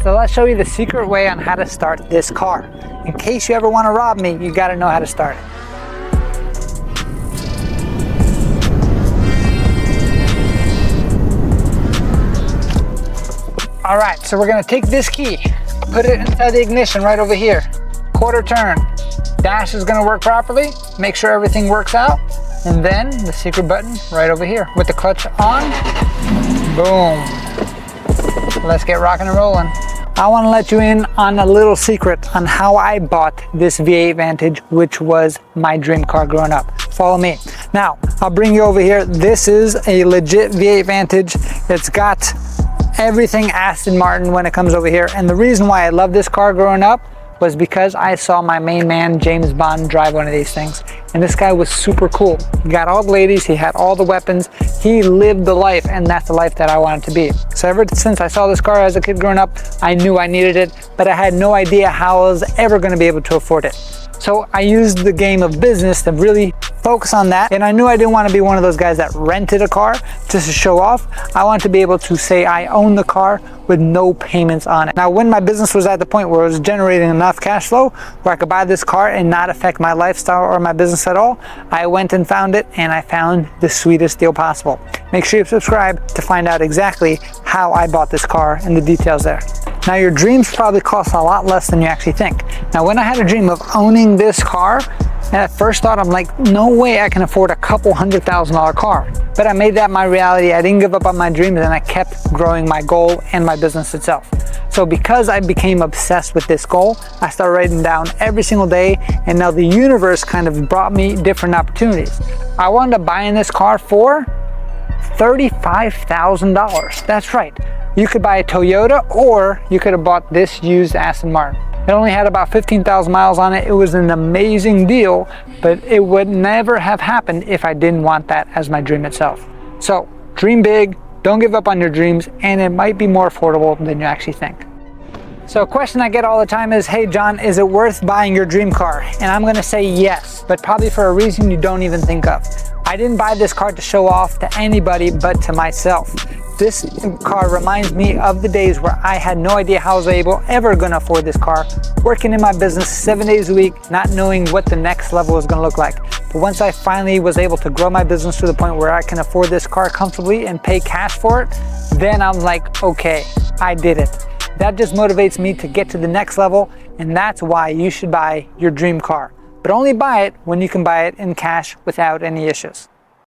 So let's show you the secret way on how to start this car. In case you ever want to rob me, you got to know how to start it. All right, so we're gonna take this key, put it inside the ignition right over here. Quarter turn, dash is gonna work properly, make sure everything works out, and then the secret button right over here. With the clutch on, boom. Let's get rocking and rolling. I wanna let you in on a little secret on how I bought this V8 Vantage, which was my dream car growing up. Follow me. Now, I'll bring you over here. This is a legit V8 Vantage. It's got everything Aston Martin when it comes over here, and the reason why I love this car growing up was because I saw my main man James Bond drive one of these things, and this guy was super cool. He got all the ladies, he had all the weapons, he lived the life, and that's the life that I wanted to be. So ever since I saw this car as a kid growing up, I knew I needed it, but I had no idea how I was ever going to be able to afford it. So I used the game of business to really focus on that, and I knew I didn't want to be one of those guys that rented a car just to show off. I wanted to be able to say I own the car with no payments on it. Now, when my business was at the point where it was generating enough cash flow where I could buy this car and not affect my lifestyle or my business at all, I went and found it, and I found the sweetest deal possible. Make sure you subscribe to find out exactly how I bought this car and the details there. Now, your dreams probably cost a lot less than you actually think. Now, when I had a dream of owning this car, and at first thought, I'm like, no way I can afford a couple $100,000 car. But I made that my reality. I didn't give up on my dreams, and I kept growing my goal and my business itself. So because I became obsessed with this goal, I started writing down every single day, and now the universe kind of brought me different opportunities. I wound up buying this car for $35,000. That's right. You could buy a Toyota, or you could have bought this used Aston Martin. It only had about 15,000 miles on it. It was an amazing deal, but it would never have happened if I didn't want that as my dream itself. So dream big, don't give up on your dreams, and it might be more affordable than you actually think. So a question I get all the time is, hey John, is it worth buying your dream car? And I'm gonna say yes, but probably for a reason you don't even think of. I didn't buy this car to show off to anybody but to myself. This car reminds me of the days where I had no idea how I was ever gonna afford this car, working in my business 7 days a week, not knowing what the next level was gonna look like. But once I finally was able to grow my business to the point where I can afford this car comfortably and pay cash for it, then I'm like, okay, I did it. That just motivates me to get to the next level, and that's why you should buy your dream car. But only buy it when you can buy it in cash without any issues.